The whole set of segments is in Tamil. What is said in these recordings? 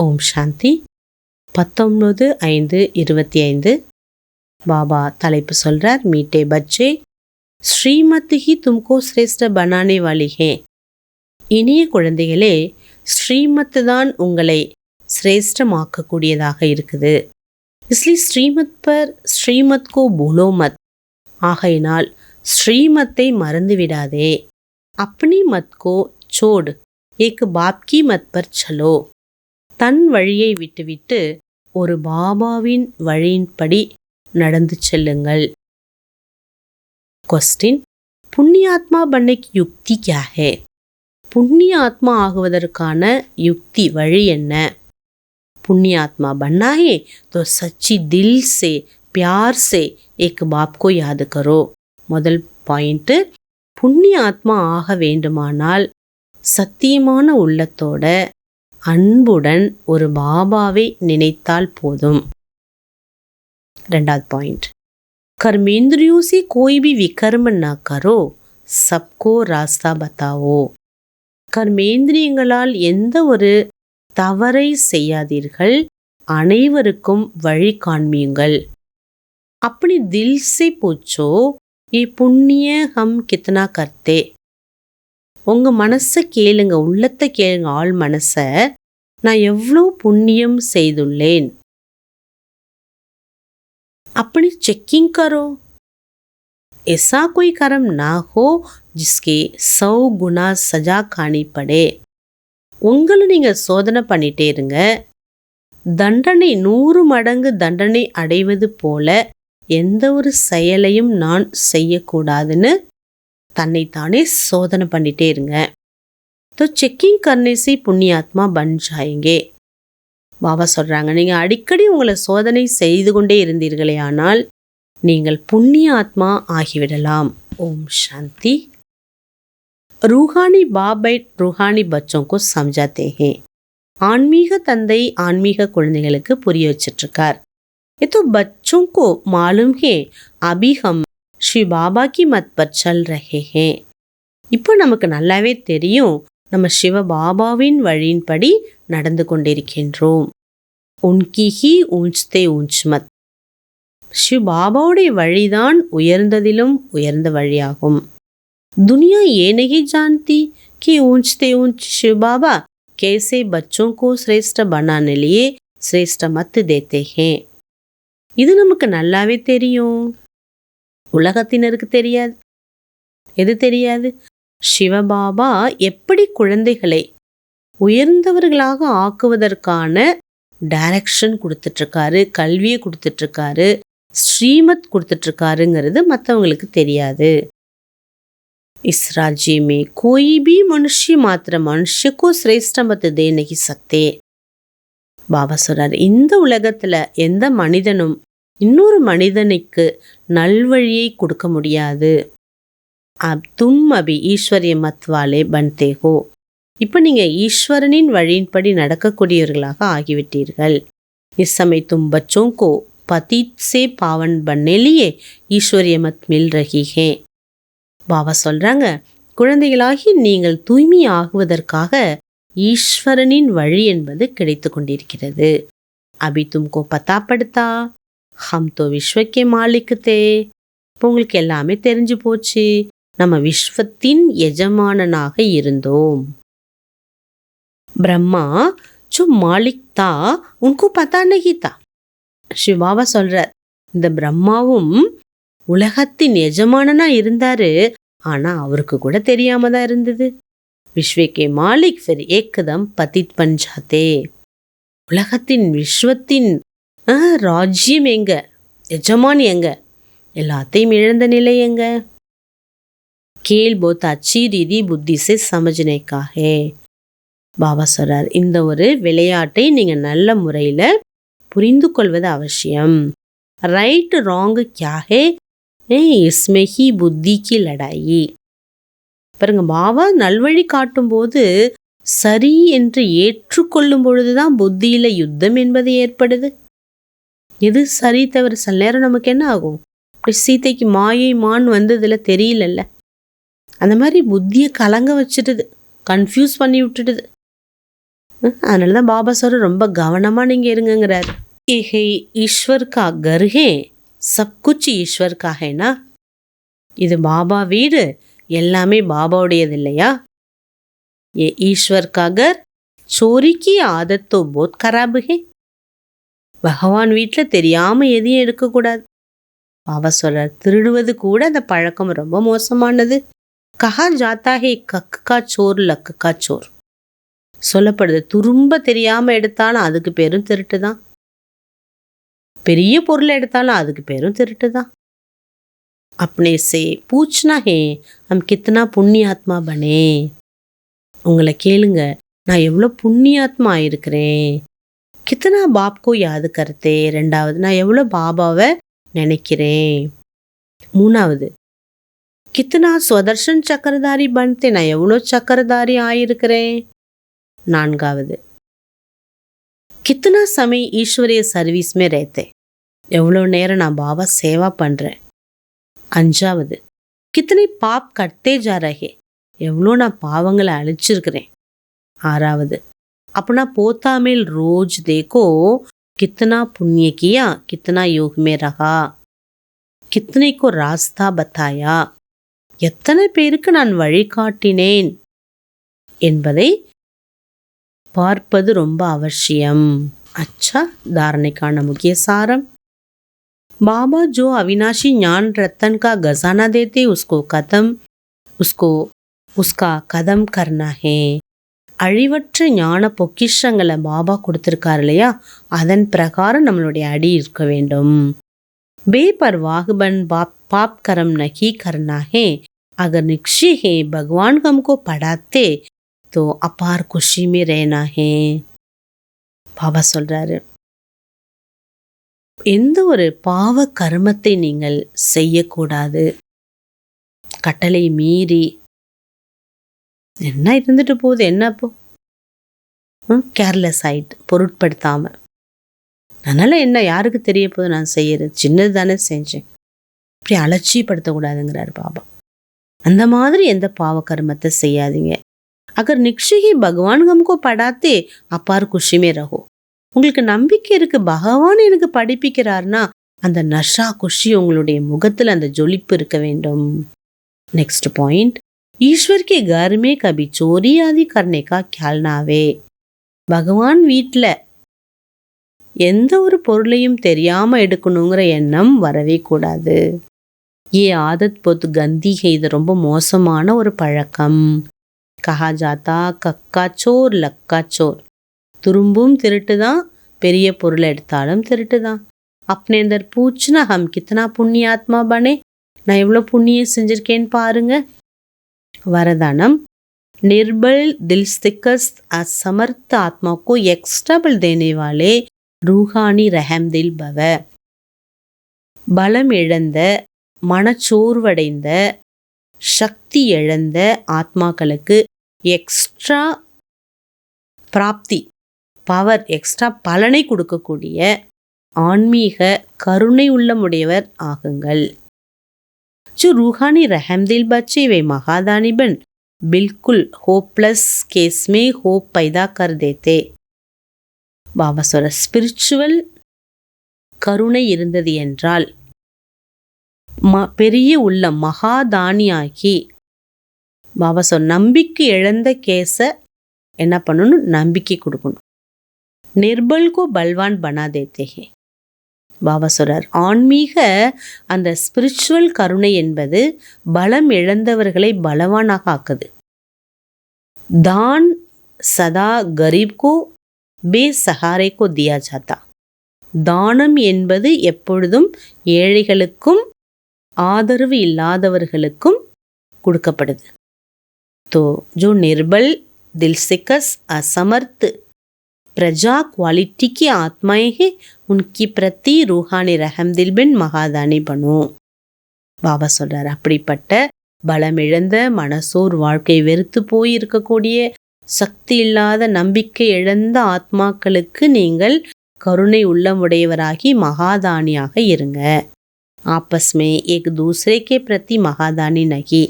ஓம் சாந்தி. 19/5/25 பாபா தலைப்பு சொல்றார், மீட்டே பச்சே ஸ்ரீமத் ஹி தும்கோ சிரேஷ்ட பனானே வாலி ஹே. இனிய குழந்தைகளே, ஸ்ரீமத் தான் உங்களை சிரேஷ்டமாக்கக்கூடியதாக இருக்குது. இஸ்லி ஸ்ரீமத் பர் ஸ்ரீமத் கோ பூலோ மத். ஆகையினால் ஸ்ரீமத்தை மறந்து விடாதே. அப்னி மத் கோ சோட் ஏக் பாப் கி மத் பர் சலோ. தன் வழியை விட்டுவிட்டு ஒரு பாபாவின் வழியின்படி நடந்து செல்லுங்கள். क्वेश्चन, புண்ணியாத்மா बनने की युक्ति क्या है? புண்ணிய ஆத்மா ஆகுவதற்கான யுக்தி வழி என்ன? புண்ணியாத்மா बनना है तो सच्ची दिल से प्यार से एक बाप को याद करो. முதல் பாயிண்ட், புண்ணிய ஆத்மா ஆக வேண்டுமானால் சத்தியமான உள்ளத்தோட அன்புடன் ஒரு பாபாவை நினைத்தால் போதும். ரெண்டாவது பாயிண்ட், कर्मेंद्रियों से कोई भी विकर्म न करो, सबको रास्ता बताओ. கர்மேந்திரியங்களால் எந்த ஒரு தவறை செய்யாதீர்கள், அனைவருக்கும் வழி காண்பியுங்கள். அப்படி தில் से पूछो ये पुण्य हम कितना करते. உங்க மனசை கேளுங்க, உள்ளத்தை கேளுங்க, ஆள் மனச. நான் எவ்வளோ புண்ணியம் செய்துள்ளேன் अपनी चेकिंग करो. ऐसा कोई कर्म ना हो जिसके 100 गुना सजा खानी पड़े. உங்களை நீங்க சோதனை பண்ணிட்டே இருங்க. தண்டனை 100 மடங்கு தண்டனை அடைவது போல எந்த ஒரு செயலையும் நான் செய்யக்கூடாதுன்னு தன்னைத்தானே சோதனை பண்ணிட்டே இருங்க. तो चेकिंग करने से पुण्यात्मा बन जाएंगे. பாபா சொல்றாங்க, நீங்க அடிக்கடி உங்களை சோதனை செய்து கொண்டே இருந்தீர்களே ஆனால் நீங்கள் புண்ணிய ஆத்மா ஆகிவிடலாம். ஓம் சாந்தி. रूहानी बाप बैठ रूहानी बच्चों को समझाते हैं. ஆன்மீக தந்தை ஆன்மீக குழந்தைகளுக்கு புரிய வச்சிட்டு இருக்கார். ये तो बच्चों को मालूम है अभी हम श्री बाबा की मत पर चल रहे हैं. இப்போ நமக்கு நல்லாவே தெரியும், நம்ம சிவ பாபாவின் வழியின்படி நடந்து கொண்டிருக்கின்றோம். உன்கி ஹி ஊஞ்ச்தே ஊஞ்ச் மத். சிவ பாபாவுடைய வழிதான் உயர்ந்ததிலும் உயர்ந்த வழியாகும். दुनिया ये नहीं जानती कि ऊंचते ऊंच शिव बाबा कैसे बच्चों को श्रेष्ठ बनाने लिए श्रेष्ठ मत देते हैं. இது நமக்கு நல்லாவே தெரியும், உலகத்தினருக்கு தெரியாது. எது தெரியாது? சிவபாபா எப்படி குழந்தைகளை உயர்ந்தவர்களாக ஆக்குவதற்கான டைரக்ஷன் கொடுத்துட்ருக்காரு, கல்வியை கொடுத்துட்ருக்காரு, ஸ்ரீமத் கொடுத்துட்ருக்காருங்கிறது மற்றவங்களுக்கு தெரியாது. इस राज्य में कोई भी मनुष्य मात्र मनुष्य को श्रेष्ठ मत दे नहीं सकते. பாபா சொல்றாரு, இந்த உலகத்துல எந்த மனிதனும் இன்னொரு மனிதனுக்கு நல்வழியை கொடுக்க முடியாது. அப் தும் அபி ஈஸ்வரிய மத்வாலே பன்தே ஹோ. இப்போ நீங்க ஈஸ்வரனின் வழியின்படி நடக்கக்கூடியவர்களாக ஆகிவிட்டீர்கள். இஸ் சமய தும் பச்சோं को पतित से पावन बनने लिए ஈஸ்வரிய மத் மில் ரஹி ஹே. பாபா சொல்றாங்க, குழந்தைகளாகி நீங்கள் தூய்மை ஆகுவதற்காக ஈஸ்வரனின் வழி என்பது கிடைத்து கொண்டிருக்கிறது. அபி தும்கோ பத்தா படுத்தா ஹம் தோ விஸ்வக்கே மாலிக் தே. இப்போ உங்களுக்கு எல்லாமே தெரிஞ்சு போச்சு, நம்ம விஸ்வத்தின் எஜமானனாக இருந்தோம். பிரம்மா जो मालिक था उनको पता नहीं था. சிவாபா சொல்றார், இந்த பிரம்மாவும் உலகத்தின் எஜமானனா இருந்தாரு, ஆனா அவருக்கு கூட தெரியாம தான் இருந்தது. விஸ்வக்கே மாலிக் फिर एकदम पतित बन जाते. உலகத்தின் விஸ்வத்தின் ராஜ்யம் எங்க, எஜமான் எங்க, எல்லாத்தையும் இழந்த நிலை எங்க. கேல் बहुत अच्छी रीति बुद्धि से समझने का है. பாபா சொல்றார், இந்த ஒரு விளையாட்டை நீங்க நல்ல முறையில புரிந்து கொள்வது அவசியம். ரைட் ராங் क्या है, इसमें ही बुद्धि की लड़ाई. பாருங்க, பாபா நல்வழி காட்டும் போது சரி என்று ஏற்றுக்கொள்ளும் பொழுதுதான் புத்தியில யுத்தம் என்பது ஏற்படுது. எது சரி தவிர சில நேரம் நமக்கு என்ன ஆகும், அப்படி சீதைக்கு மாயை மான் வந்ததுல தெரியலல்ல, அந்த மாதிரி புத்தியை கலங்க வச்சுடுது, கன்ஃபியூஸ் பண்ணி விட்டுடுது. அதனால தான் பாபா சார் ரொம்ப கவனமாக நீங்கள் இருங்கங்கிறாரு. ஏஹே ஈஸ்வர் கா கர் ஹே, சப் குச் ஈஸ்வர் கா ஹேனா. இது பாபா வீடு, எல்லாமே பாபாவுடையது இல்லையா? ஏ ஈஸ்வர் கா கர், சோரி கி ஆதத் தோ போத் கராப் ஹே. பகவான் வீட்டில் தெரியாமல் எதையும் எடுக்கக்கூடாது. பாபா சொல்றார், திருடுவது கூட அந்த பழக்கம் ரொம்ப மோசமானது. கஹா ஜாத்தா ஹே கக் கா சோர் லக் கா சோர். சொல்லப்படுது, துரும்ப தெரியாமல் எடுத்தாலும் அதுக்கு பேரும் திருட்டு தான். பெரிய பொருளை எடுத்தாலும் அதுக்கு பேரும் திருட்டு தான். अपने से पूछना है हम कितना पुण्यात्मा बने. உங்களை கேளுங்க, நான் எவ்வளோ புண்ணியாத்மா ஆயிருக்கிறேன். கித்தனா பாப்கோ யாது கருத்தே. ரெண்டாவது, நான் எவ்வளோ பாபாவை நினைக்கிறேன். மூணாவது, கித்தனா ஸ்வதர்ஷன் சக்கரதாரி பன்தே, நான் எவ்வளோ சக்கரதாரி ஆயிருக்கிறேன். நான்காவது, கித்தனா சமய ஈஸ்வரிய சர்வீஸ்மே ரேத்தே, எவ்வளோ நேரம் நான் பாபா சேவா பண்ணுறேன். அஞ்சாவது, கித்தனை பாப் கட்டே ஜா ரஹே, எவ்வளோ நான் பாவங்களை அழிச்சிருக்கிறேன். ஆறாவது, अपना पोता में रोज देखो कितना पुण्य किया, कितना योग में रहा, कितने को रास्ता बताया, எத்தனை பேருக்கு நான் வழிகாட்டினேன் என்பதை பார்ப்பது ரொம்ப அவசியம். அச்சா, தாரணைக்கான முக்கிய சாரம். बाबा जो अविनाशी ज्ञान रतन का खजाना देते उसका कदम करना है. அழிவற்ற ஞான பொக்கிஷங்களை பாபா கொடுத்துருக்காரு இல்லையா, அதன் பிரகாரம் நம்மளுடைய அடி இருக்க வேண்டும். बेपरवाह बन पाप कर्म नहीं करना है. अगर निश्चय है भगवान हमको पढ़ाते तो अपार खुशी में रहना है. பாபா சொல்றாரு, எந்த ஒரு பாவ கர்மத்தை நீங்கள் செய்யக்கூடாது. கட்டளை மீறி என்ன இருந்துட்டு போகுது, என்னப்போ கேர்லெஸ் ஆயிட்டு பொருட்படுத்தாம, அதனால என்ன யாருக்கு தெரிய போது நான் செய்யறது, சின்னது தானே செஞ்சேன், இப்படி அலட்சியப்படுத்தக்கூடாதுங்கிறார் பாபா. அந்த மாதிரி எந்த பாவ கர்மத்தை செய்யாதீங்க. அகர் நிக்ஷி பகவான் ஹம்கோ படாத்தே அப்பார் குஷிமே ரஹோ. உங்களுக்கு நம்பிக்கை இருக்கு, பகவான் எனக்கு படிப்பிக்கிறார்னா அந்த நஷா குஷி உங்களுடைய முகத்தில் அந்த ஜொலிப்பு இருக்க வேண்டும். நெக்ஸ்ட் பாயிண்ட், ஈஸ்வர் கே घर में कभी चोरी आदि करने का ख्याल ना आवे. பகவான் வீட்டில் எந்த ஒரு பொருளையும் தெரியாம எடுக்கணுங்கிற எண்ணம் வரவே கூடாது. ஏ ஆதத் பொத் கந்தி ஹே, இது ரொம்ப மோசமான ஒரு பழக்கம். கஹா ஜாத்தா கக்கா சோர் லக்கா சோர். துரும்பும் திருட்டு தான், பெரிய பொருளை எடுத்தாலும் திருட்டு தான். अपने अंदर पूछना हम कितना पुण्यात्मा बने, நான் எவ்வளோ புண்ணியம் செஞ்சிருக்கேன்னு பாருங்க. वरदानम, निर्बल दिल स्थिकस्त असमर्थ आत्मा को एक्स्ट्रा बल देने वाले रूहानी रहम दिल भव. பலம் இழந்த, மனச்சோர்வடைந்த, சக்தி இழந்த ஆத்மாக்களுக்கு எக்ஸ்ட்ரா பிராப்தி, பவர், எக்ஸ்ட்ரா பலனை கொடுக்கக்கூடிய ஆன்மீக கருணை உள்ளமுடையவர் ஆகுங்கள். जो रूहानी रहम दिल बच्चे वे महादानी बन बिल्कुल होपलेस केस में होप पैदा कर देते. பாபா சொல்ற, ஸ்பிரிச்சுவல் கருணை இருந்தது என்றால் பெரிய உள்ள மகாதானியாகி, பாபா சொல்ற நம்பிக்கை இழந்த கேஸை என்ன பண்ணணும், நம்பிக்கை கொடுக்கணும். நிர்பல் கோ பல்வான் பனா தேத்தே ஹே. பாபா சொல்றார், ஆன்மீக அந்த ஸ்பிரிச்சுவல் கருணை என்பது பலம் இழந்தவர்களை பலவானாக ஆக்குது. தான் சதா கரீப் கோ பேசஹாரே கோ தியா ஜாத்தா. தானம் என்பது எப்பொழுதும் ஏழைகளுக்கும் ஆதரவு இல்லாதவர்களுக்கும் கொடுக்கப்படுது. तो जो निर्बल दिल से कस असमर्थ प्रजा क्वालिटी की आत्माएं हैं, उनकी प्रति रूहानी रहम दिल बिन महादानी बनो. பாபா சொல்றார், அப்படிப்பட்ட பலமிழந்த, மனசோர் வாழ்க்கை வெறுத்து போய் இருக்கக்கூடிய, சக்தி இல்லாத, நம்பிக்கை இழந்த ஆத்மாக்களுக்கு நீங்கள் கருணை உள்ளமுடையவராகி மகாதானியாக இருங்க. ஆப்பஸ்மே ஏக் தூசரே கே பிரதி மகாதானி நகி.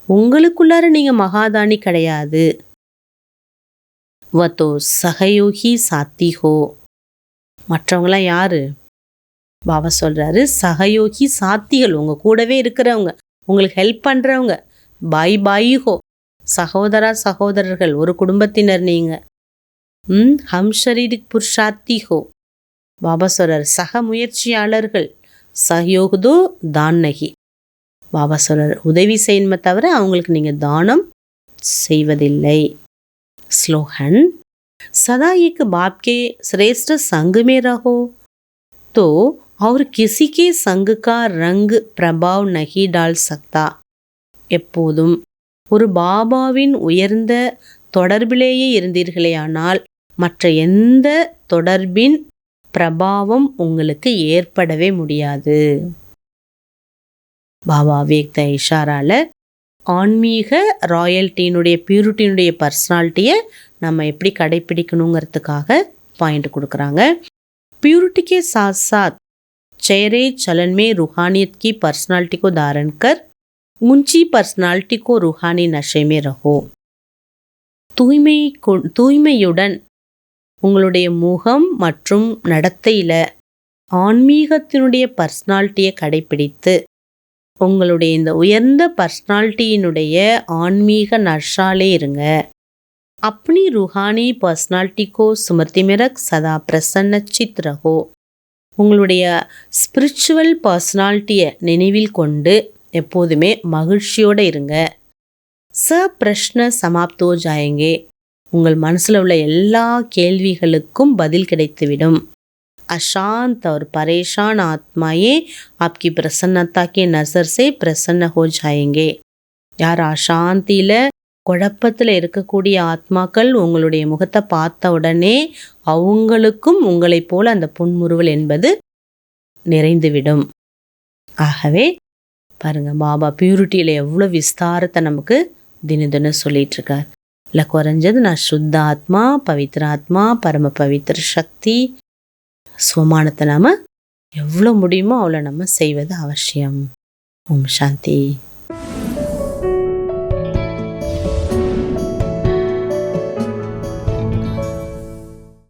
உங்களுக்குள்ளார நீங்க மகாதானி கிடையாது. வதோ சகயோகி சாத்தி ஹோ. மற்றவங்களாம் யாரு? பாபா சொல்றாரு, சகயோகி சாத்திகள், உங்க கூடவே இருக்கிறவங்க, உங்களுக்கு ஹெல்ப் பண்றவங்க. பாய் பாய் ஹோ, சகோதரா சகோதரர்கள், ஒரு குடும்பத்தினர் நீங்க. ஹம் ஷரீரிக் புருஷார்த்தி ஹோ. பாபா சொல்றாரு, சக முயற்சியாளர்கள். சஹயோகதோ தான் நகி. பாபா சொல்றாரு, உதவி செய்யணுமே தவிர அவங்களுக்கு நீங்க தானம் செய்வதில்லை. ஸ்லோகன். सदा एक बाप के श्रेष्ठ संग में रहो तो और किसी के संग का रंग प्रभाव नहीं डाल सकता. எப்போதும் ஒரு பாபாவின் உயர்ந்த தொடர்பிலேயே இருந்தீர்களேயானால் மற்ற எந்த தொடர்பின் பிரபாவம் உங்களுக்கு ஏற்படவே முடியாது. பாபா வேக்த இஷாரால ஆன்மீக ராயல்ட்டினுடைய பியூரிட்டினுடைய பர்சனாலிட்டியை நம்ம எப்படி கடைப்பிடிக்கணுங்கிறதுக்காக பாயிண்ட் கொடுக்குறாங்க. प्योरिटी के साथ साथ चेहरे चलन में रूहानियत की पर्सनालिटी को धारण कर ऊंची पर्सनालिटी को रूहानी नशे में रहो. தூய்மையுடன் உங்களுடைய முகம் மற்றும் நடத்தையில ஆன்மீகத்தினுடைய பர்சனாலிட்டியை கடைப்பிடித்து உங்களுடைய இந்த உயர்ந்த பர்சனாலிட்டியினுடைய ஆன்மீக நஷாலே இருங்க. अपनी रूहानी पर्सनालिटी को स्मृति में रख सदा प्रसन्नचित रहो. உங்களுடைய ஸ்பிரிச்சுவல் பர்சனாலிட்டியை நினைவில் கொண்டு எப்போதுமே மகிழ்ச்சியோடு இருங்க. பிரஷ்ன சமாப்தோ ஜாயங்கே. உங்கள் மனசில் உள்ள எல்லா கேள்விகளுக்கும் பதில் கிடைத்துவிடும். अशांत और परेशान आत्माएं आपकी प्रसन्नता के नजर से प्रसन्न हो जाएंगे. யார் அசாந்தியில் குழப்பத்தில் இருக்கக்கூடிய ஆத்மாக்கள் உங்களுடைய முகத்தை பார்த்த உடனே அவங்களுக்கும் உங்களைப் போல அந்த புன்முறுவல் என்பது நிறைந்துவிடும். ஆகவே பாருங்க, பாபா பியூரிட்டியில் எவ்வளோ விஸ்தாரத்தை நமக்கு தினம் சொல்லிட்டு இருக்கார். இல்லை குறைஞ்சது நான் சுத்த ஆத்மா, பவித்ர ஆத்மா, பரம பவித்ர சக்தி. சுவமானத்தை நாம் எவ்வளோ முடியுமோ அவ்வளோ நம்ம செய்வது அவசியம். ஓம் சாந்தி.